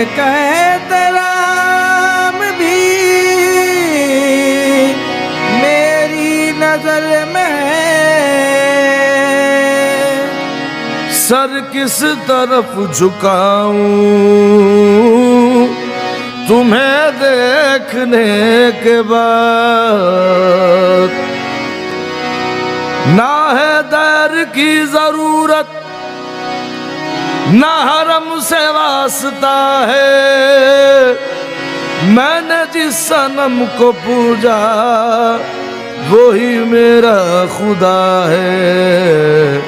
कहते राम भी मेरी नजर में सर किस तरफ झुकाऊं तुम्हें देखने के बाद। ना है दर की जरूरत ना हरम से वास्ता है, मैंने जिस सनम को पूजा वही मेरा खुदा है।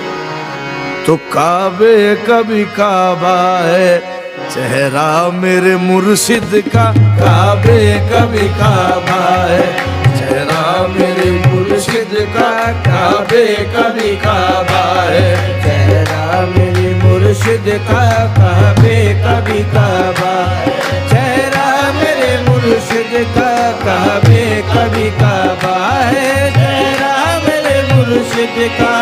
तो काबे कभी काबा है चेहरा मेरे मुर्शिद का, काबे कभी काबा है चेहरा मेरे मुर्शिद का, काबे कभी काबा है चेहरा मेरे मुर्शिद का, काबे कभी काबा चेहरा मेरे मुर्शिद का, काबे कभी काबा है चेहरा मेरे मुर्शिद का,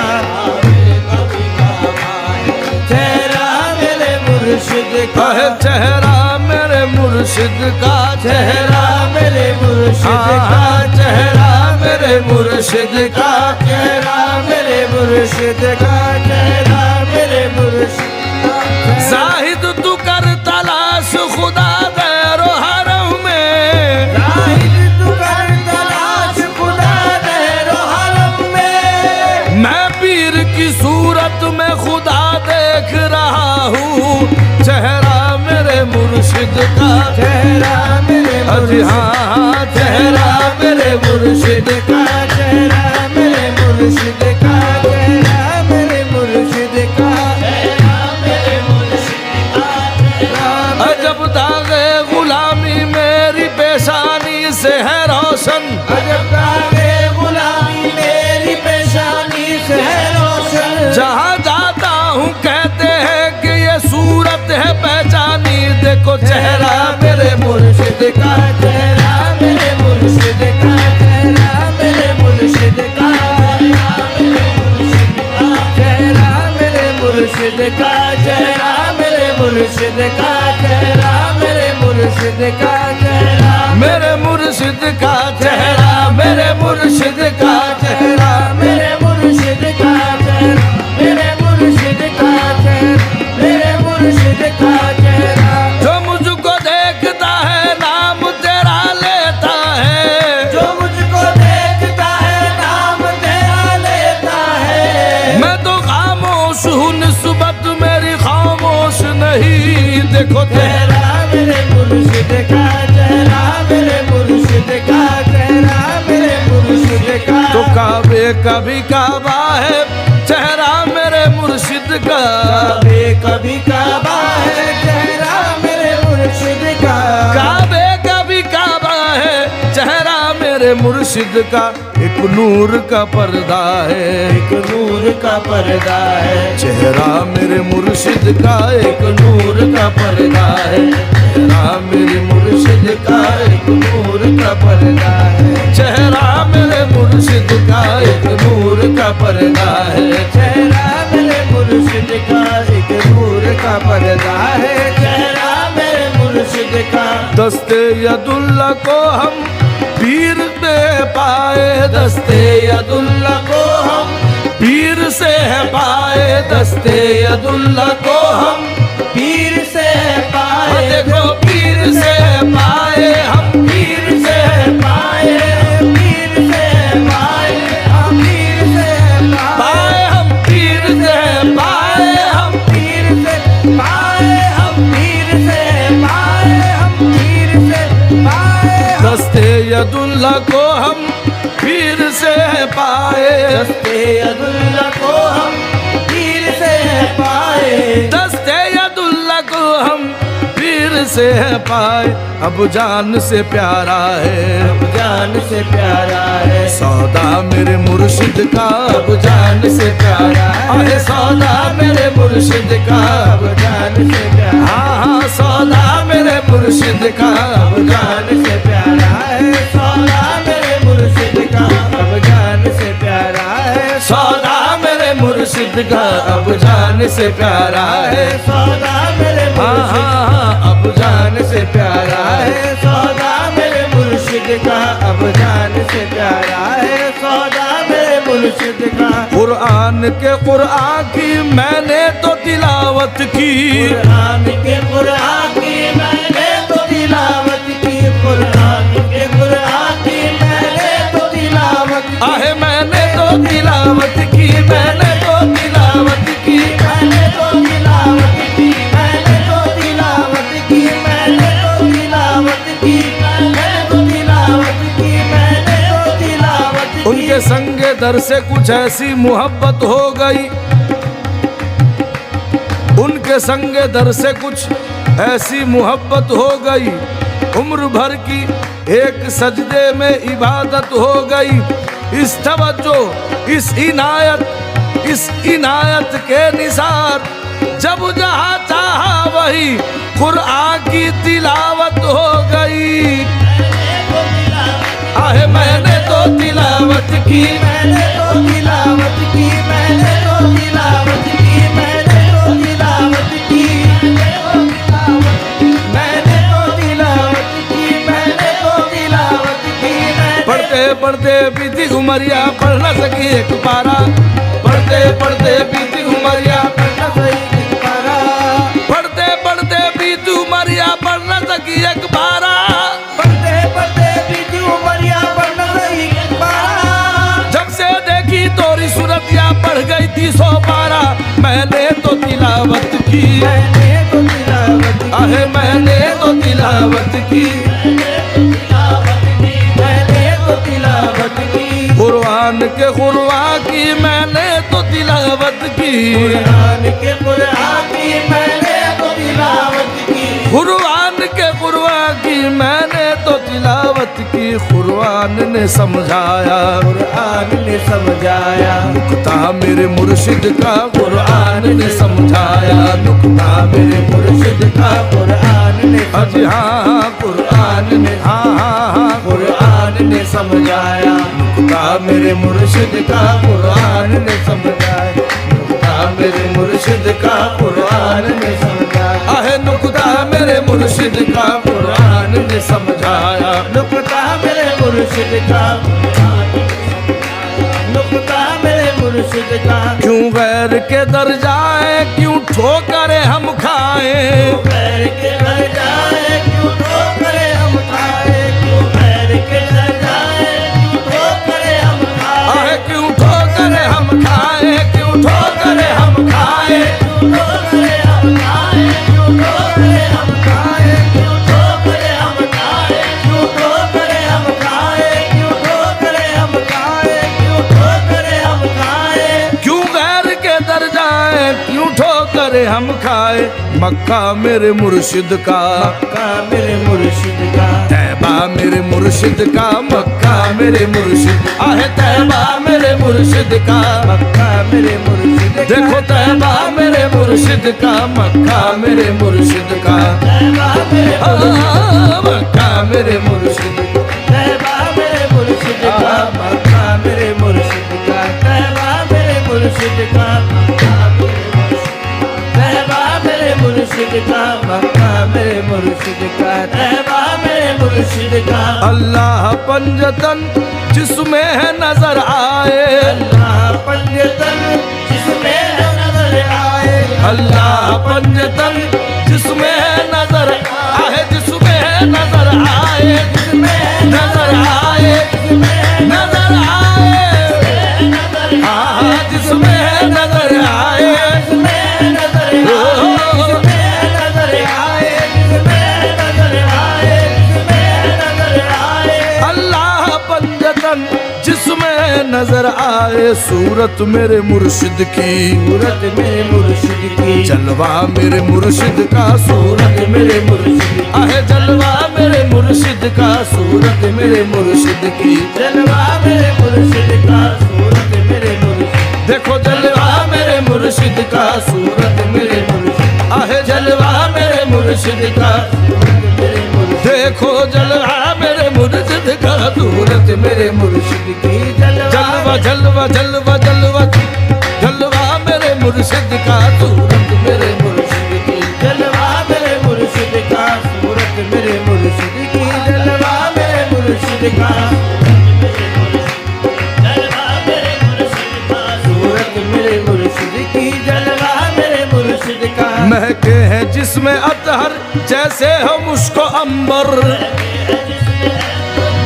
चेहरा मेरे मुर्शिद का है चेहरा मेरे मुर्शिद का, चेहरा मेरे मुर्शिद का, चेहरा मेरे मुर्शिद का, चेहरा मेरे मुर्शिद का, चेहरा मेरे मुर्शिद का। जाहिद तू कर तलाश खुदा दैरो हरम में, जाहिद तू कर तलाश खुदा दैरो हरम में, मैं पीर की सूरत में खुदा देख रहा हूँ चेहरा मेरे मुर्शिद का, चेहरा मेरे मुर्शिद, हाँ चेहरा मेरे मुर्शिद का, चेहरा मेरे मुर्शिद का, चेहरा मेरे मुर्शिद का, चेहरा मेरे मुर्शिद का। अजब दागे गुलामी मेरी पेशानी से है रोशन, अजब दागे गुलामी मेरी पेशानी से है रोशन। जहाँ जाता हूँ कहते हैं कि ये सूरत है पहचानी, देखो चेहरा मेरे मुर्शिद का, चेहरा मेरे मुर्शिद का, चेहरा मेरे मुर्शिद का, चेहरा मेरे मुर्शिद का, चेहरा मेरे मुर्शिद का, चेहरा मेरे मुर्शिद का, चेहरा मेरे मुर्शिद का, चेहरा मेरे मुर्शिद का, चेहरा मेरे मुर्शिद का, चेहरा मेरे मुर्शिद का, चेहरा मेरे मुर्शिद का, चेहरा जो मुझको देखता है नाम तेरा लेता है, जो मुझको देखता है नाम तेरा लेता है। मैं तो खामोश हूँ निस्बत मेरी खामोश नहीं, देखो चेहरा मेरे मुर्शिद का, चेहरा मेरे मुर्शिद का, चेहरा मेरे मुर्शिद का। तो काबे कभी काबा है चेहरा मेरे मुर्शिद का, काबे कभी काबा है चेहरा मेरे मुर्शिद का, काबे कभी काबा है चेहरा मेरे मुर्शिद का। एक नूर का पर्दा है, एक नूर का पर्दा है चेहरा मेरे मुर्शिद का, एक नूर का पर्दा है चेहरा मेरे मुर्शिद का, एक नूर का पर्दा है चेहरा मेरे मुर्शिद का, एक नूर का पर्दा है चेहरा मेरे मुर्शिद का, एक नूर का पर्दा है चेहरा मेरे मुर्शिद का। दस्ते यदुल्ला को हम पीर दे पाए, दस्ते यदुल्ला को हम पीर से है पाए, दस्ते यदुल्ला को हम पीर से है पाए, देखो पीर से है पाए हम, पीर से है पाए, पीर से है पाए हम, पीर से है पाए हम, पीर से है पाए हम, पीर से पाए हम, पीर से पाए हम, पीर से पाए। दस्ते यदुल्ला को हम पीर से पाए, दस्ते यदुल्ला को हम पीर से पाए, दस्ते यदुल्ला को हम पीर से पाए। अब जान से प्यारा है, अब जान से प्यारा है सौदा मेरे मुर्शिद का, अब जान से प्यारा है सौदा मेरे मुर्शिद का, अब जान से प्यारा, हाँ हाँ सौदा मेरे मुर्शिद का, अब जान से प्यारा है सौदा मेरे मुर्शिद का, अब जान से प्यारा है सौदा मेरे मुर्शिद का, अब जान से प्यारा है सौदा मेरे मुर्शिद का, हाँ हाँ अब अब जान से प्यारा है सौदा मेरे मुर्शिद का, अब जान से प्यारा है सौदा मेरे मुर्शिद का। कुरान की मैंने तो तिलावत की, कुरान की मैंने तो तिलावत की, कुरान की मैंने तो तिलावत की। आहे मैंने तो तिलावत की, मैंने तो तिलावत की, मैंने तो तिलावत की, मैंने तो तिलावत की, मैंने तो तिलावत की, मैंने तो तिलावत की, मैंने तो तिलावत की। उनके संगे दर से कुछ ऐसी मोहब्बत हो गई, उनके संगे दर से कुछ ऐसी मोहब्बत हो गई, उम्र भर की एक सजदे में इबादत हो गई। इस तवज्जो, इस इनायत के निसार, जब जहाँ चाहा वही कुरान की तिलावत हो गई। आहे मैंने तो तिलावत की, मैंने तो तिलावत की, मैंने तो तिलावत की, मैंने तो तिलावत की, मैंने तो तिलावत की, मैंने तो तिलावत की। पढ़ते पढ़ते बीती उमरिया पढ़ न सकी एक पारा, पढ़ते पढ़ते बीती उमरिया पढ़ न सकी एक पारा, पढ़ते पढ़ते बीती उमरिया पढ़ न सकी एक पारा। पढ़ते पढ़ते बीती उमरिया पढ़ न सकी एक पारा। जब से देखी तोरी सूरतिया पढ़ गई थी 100 पारा। मैंने तो तिलावत की, मैंने तो तिलावत की, आहे मैंने तो तिलावत की, मैंने तो तिलावत की। कुरान की मैंने तो तिलावत की, कुरान की मैंने तो तिलावत की, कुरान की मैंने तो तिलावत की। कुरान ने समझाया, कुरान ने समझाया, नुक्ता मेरे मुर्शिद का कुरान ने समझाया, नुक्ता मेरे मुर्शिद का कुरान ने जी हाँ कुरान ने, हाँ कुरान ने समझाया, नुक्ता मेरे मुर्शिद का कुरान ने समझाया, नुक्ता मेरे मुर्शिद का कुरान ने समझाया। आहे नुक्ता मेरे मुर्शिद का कुरान ने समझाया, नुक्ता मेरे मुर्शिद का, नुक्ता मेरे मुर्शिद का। क्यों गैर के दर जाए, क्यों ठोकरे हम खाए, पैर के दर जाए क्यों ठोकरे हम खाए, क्यों पैर के दर जाए क्यों ठोकरे हम खाए, आहे क्यों ठोकरे हम खाए, क्यों ठोकरे हम खाए, क्यों ठोकरे हम खाए, क्यों ठोकरे हम खाए, क्यों ठोकरे हम खाए, क्यों ठोकरे हम खाए, क्यों ठोकरे हम खाए, क्यों ठोकरे हम खाए। क्यों गैर के दर जाए, क्यों ठोकरे हम खाए। मक्का मेरे मुर्शिद का, मक्का मेरे मुर्शिद का, तैबा मेरे मुर्शिद का, मक्का मेरे मुर्शिद, आहे तैबा मेरे मुर्शिद का, मक्का मेरे मुर्शिद का। देखो तैबा मेरे मुर्शिद का, मक्का मेरे मुर्शिद का, तैबा मेरे मक्का मेरे मुर्शिद का। तैबा मेरे मुर्शिद का, मक्का मेरे मुर्शिद का, तैबा मेरे मुर्शिद का, तैबा मेरे मुर्शिद का, मक्का मेरे मुर्शिद का, तैबा मेरे मुर्शिद का। अल्लाह पंजतन जिसमें है नजर आए, अल्लाह पंजतन जिसमें नजर आए, अल्लाह पंजतन जिसमें है नजर आए, जिसमें नजर आए, नजर आए, नजर आए, हाँ जिसमें नजर आए, अल्लाह पंजतन जिसमें नजर आए। सूरत मेरे मुर्शिद की, सूरत मेरे मुर्शिद की, जलवा मेरे मुर्शिद का, सूरत मेरे मुर्शिद, आहे जलवा मेरे मुर्शिद का, सूरत मेरे मुर्शिद की, जलवा मेरे मुर्शिद का, सूरत मेरे मुर्शिद। देखो जलवा मेरे मुर्शिद का, सूरत मेरे मुर्शिद, आहे जलवा मेरे मुर्शिद का, मेरे मुर्शिद। देखो जलवा मेरे मुर्शिद का, सूरत मेरे मुर्शिद की, जलवा जलवा जलवा जलवा जलवा मेरे मुर्शिद का, सूरत मेरे मुर्शिद की, जलवा मेरे मुर्शिद का, मुर्शिद का, जलवा मेरे मुर्शिद का, सूरत मेरे मुर्शिद की, जलवा मेरे मुर्शिद का। महके हैं जिसमें अतहर जैसे हो मुश्को अंबर,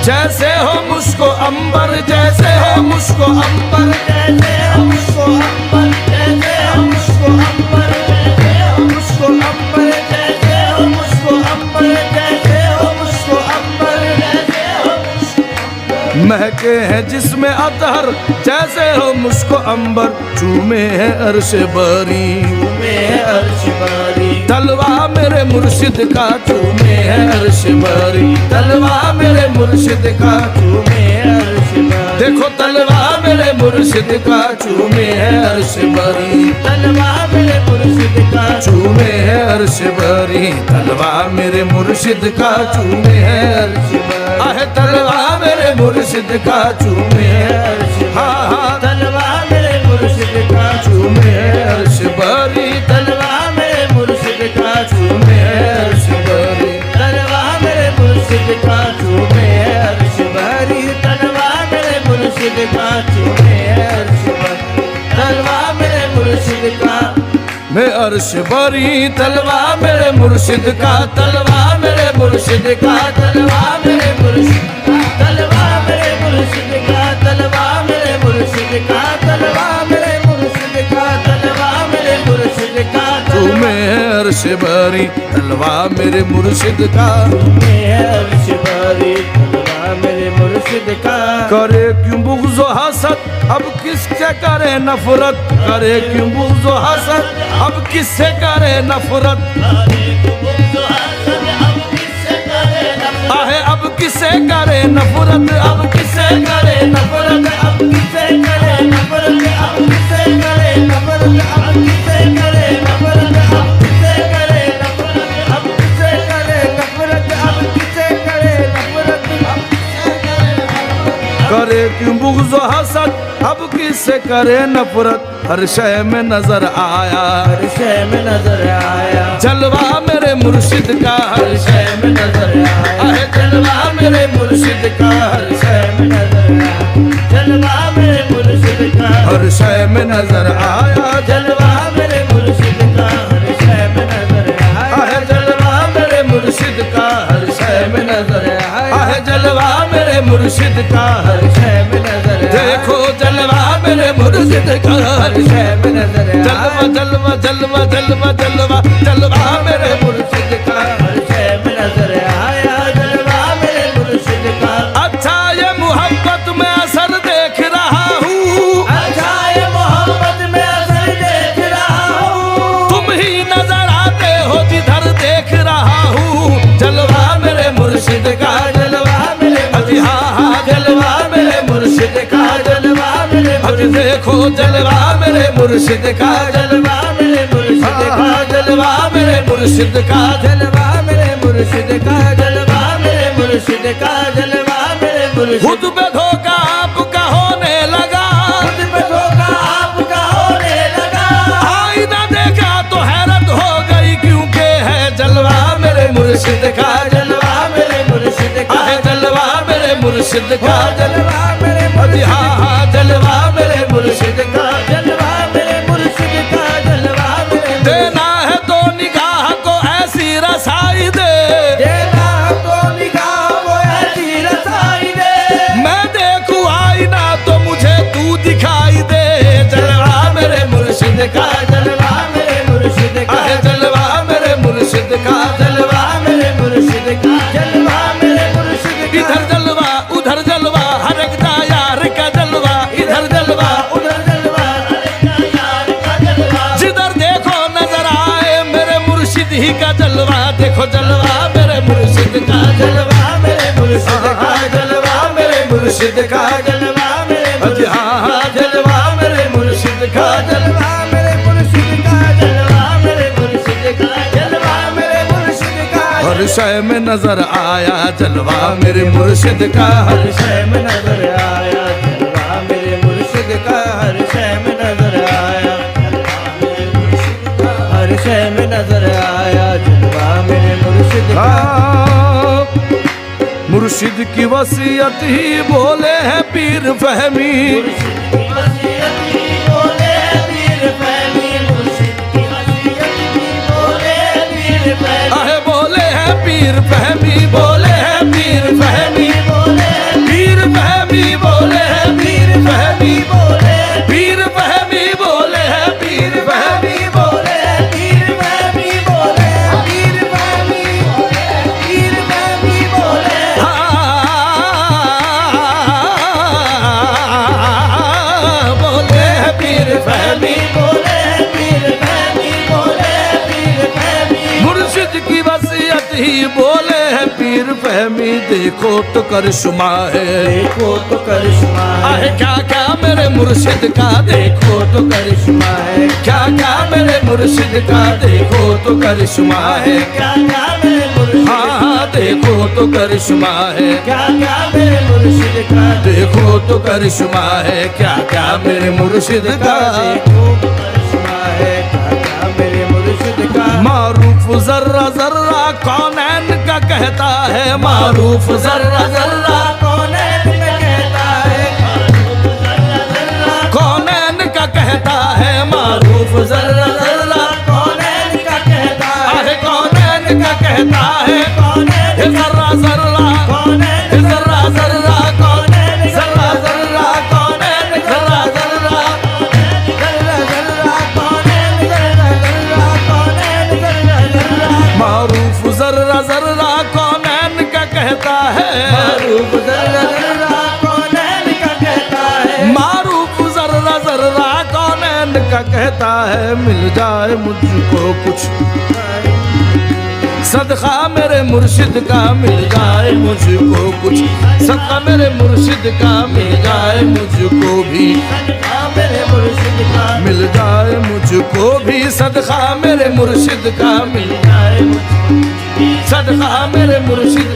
जैसे हो मुश्को अंबर, जैसे हो मुश्को अंबर, जैसे हो मुझको अंबर, जैसे हो मुझको अंबर, जैसे हो मुझको अंबर, जैसे हो मुझको अंबर, जैसे हो मुझको अंबर, जैसे हो मुझको। महके हैं जिसमें अतहर जैसे हो मुश्को अंबर, चूमे है अर्श बारी, चूमे है अर्श बारी, तलवा मेरे मुर्शिद का, चूमे है अर्श बारी, तलवा मेरे मुर्शिद का, चूमे है अर्श बारी। देखो तलवा मेरे मुर्शिद का, चूमे है अर्श बारी, तलवा मेरे मुर्शिद का, चूमे है अर्श बारी, तलवा मेरे मुर्शिद का, चूमे है अर्श बारी, आहे तलवा मेरे मुर्शिद का, चूमे है अर्श, हाँ हाँ तलवा मेरे मुर्शिद का, चूमे है अर्श बारी, तलवा मेरे मुर्शिद का, चूमे है अर्श बारी, तलवा मेरे मुर्शिद का, चूमे है अर्श बारी, तलवा मेरे मुर्शिद का, चूमे है अर्श बारी, तलवा मेरे मुर्शिद का, मैं अर्श बारी, तलवा मेरे मुर्शिद का, तलवा मेरे मुर्शिद का, तलवा मेरे मुर्शिद का, तलवा मेरे मुर्शिद का, तलवा मेरे मुर्शिद का, तलवा मेरे मुर्शिद का, तलवा मेरे मुर्शिद का, चूमे है अर्श बारी, तलवा मेरे मुर्शिद का, चूमे है अर्श बारी, तलवा मेरे मुर्शिद का। करे क्यों बुग़्ज़ व हसद, अब किससे करे नफरत, करे क्यों बुग़्ज़ व हसद, अब किससे करे नफरत, आहे अब किससे करे नफरत, अब किससे करे नफरत, अब किसे करे नफरत, अब किसे करे नफरत, अब किसे करे नफरत, अब किसे करे नफरत, अब किसे करे नफरत, अब किसे करे नफरत, अब किसे करे नफरत। करे क्यों बुग़्ज़ व हसद, अब किससे करे नफरत, हर शय में नजर आया, हर शय में नजर आया, जलवा मेरे मुर्शिद का, हर शय में नजर आया, आहे जलवा मेरे मुर्शिद का, हर शय में नजर आया, जलवा मेरे मुर्शिद का, हर शय में नजर आया, जलवा मेरे मुर्शिद का, हर शय में नजर आया, आहे जलवा मेरे मुर्शिद का, हर शय में नजर आया, आहे जलवा मेरे मुर्शिद का, हर शय में नजर आया, देखो जलवा मेरे मुर्शिद का, हर शय में नजर आया, जलवा जलवा जलवा जलवा जलवा, जलवा मेरे मुर्शिद का, हर शय में नजर आया, जलवा मेरे मुर्शिद का। अच्छा ये मोहब्बत में असर देख रहा हूँ, अच्छा ये मोहब्बत में असर देख रहा हूँ, तुम ही नजर आते हो जिधर देख रहा हूँ, जलवा मेरे मुर्शिद का, जलवा मेरे अजी हाँ हाँ जलवा मेरे मुर्शिद का, जलवा मेरे अजी देखो जलवा मेरे मुर्शिद का, जलवा मेरे मुर्शिद का, जलवा मेरे मुर्शिद का, जलवा मेरे मुर्शिद का, जलवा मेरे मुर्शिद का, जलवा मेरे मुर्शिद। खुद पे धोखा आपका होने लगा, खुद पे धोखा आपका होने लगा, आईना देखा तो हैरत हो गई क्योंकि है जलवा मेरे मुर्शिद का, जलवा मेरे मुर्शिद का, आहे जलवा मेरे मुर्शिद का, जलवा मेरे अजी हाँ हाँ जलवा मेरे मुर्शिद का, जलवा मेरे मुर्शिद का, जलवा मेरे देना है तो निगाह को ऐसी रसाई दे, देना तो निगाह वो ऐसी रसाई दे, मैं देखूं आईना तो मुझे तू दिखाई दे, जलवा मेरे मुर्शिद का, जलवा मेरे मुर्शिद का, आहे जलवा मेरे मुर्शिद का, जलवा मेरे मुर्शिद का, जलवा मेरे मुर्शिद का, इधर जलवा उधर जलवा, हर एक दा यार का जलवा, इधर जलवा उधर जलवा, अरे यार का जलवा, जिधर देखो नजर आए मेरे मुर्शिद ही का जलवा, देखो जलवा मेरे मुर्शिद का, जलवा मेरे मुर्शिद का, जलवा मेरे मुर्शिद का, जलवा मेरे अजी हाँ हाँ जलवा मेरे मुर्शिद का, जलवा मेरे मुर्शिद का, जलवा मेरे मुर्शिद का, जलवा मेरे मुर्शिद का, हर शय में नजर आया जलवा मेरे मुर्शिद का, हर शय में नजर आया, जलवा मेरे मुर्शिद का, हर शय में नजर आया, हर शय में नजर आया, जलवा मेरे मुर्शिद का। मुर्शिद की वसीयत ही बोले हैं पीर फहमी, आहे बोले हैं पीर फहमी, बोले हैं पीर फहमी, पीर फहमी बोले हैं पीर फहमी, पीर फहमी बोले हैं पीर फहमी, ही बोले है पीर फहमी। देखो तो करिश्मा है, देखो तो करिश्मा आहे क्या क्या मेरे मुर्शिद का, देखो तो करिश्मा है, क्या क्या मेरे मुर्शिद का, देखो तो करिश्मा है, क्या क्या मेरे मुर्शिद, हाँ देखो तो करिश्मा है, क्या क्या मेरे मुर्शिद का, देखो तो करिश्मा है, क्या क्या मेरे मुर्शिद का, देखो तो करिश्मा है, क्या क्या मेरे मुर्शिद का। मारूफ जर्रा जर्रा कौनैन का कहता है, मारूफ जर्रा जर्रा कौनैन का कहता है, कौनैन का कहता है, मारूफ जर्रा जर्रा कौनैन का कहता है, कौनैन का कहता है, कौनैन जर्रा जर्रा कौनैन जर्रा जर्रा कौनैन जर्रा जर्रा कौनैन जर्रा जर्रा मारूफ जर्रा जर्रा कौनैन का कहता है, मारूफ जर्रा जर्रा कौनैन का कहता है, मारूफ जर्रा जर्रा कौनैन का कहता है। मिल जाए मुझको कुछ सदका मेरे मुर्शिद का, मिल जाए मुझको कुछ सदका मेरे मुर्शिद का, मिल जाए मुझको भी, मेरे मुर्शिद का मिल जाए मुझको भी सदका मेरे मुर्शिद का, मिल जाए सदका मेरे मुर्शिद,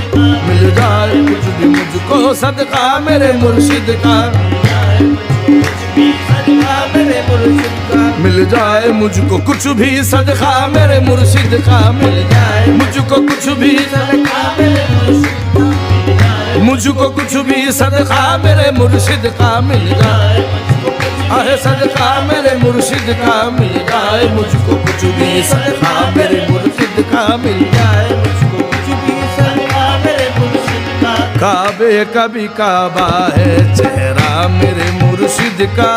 मिल जाए कुछ भी मुझको सदका मेरे मुर्शिद का, मेरे मुर्शिद का मिल जाए मुझको कुछ भी सदका मेरे मुर्शिद का, मिल जाए मुझको कुछ भी सदका मेरे मुर्शिद का, मुझको कुछ भी सदका मेरे मुर्शिद का, मिल जाए आहे सदका मेरे मुर्शिद का, मिल जाए मुझको कुछ भी सदका मेरे मुर्शिद का, मिल जाए मुझको कुछ भी सदका मेरे मुर्शिद का। काबे का भी काबा है चेहरा मेरे मुर्शिद का,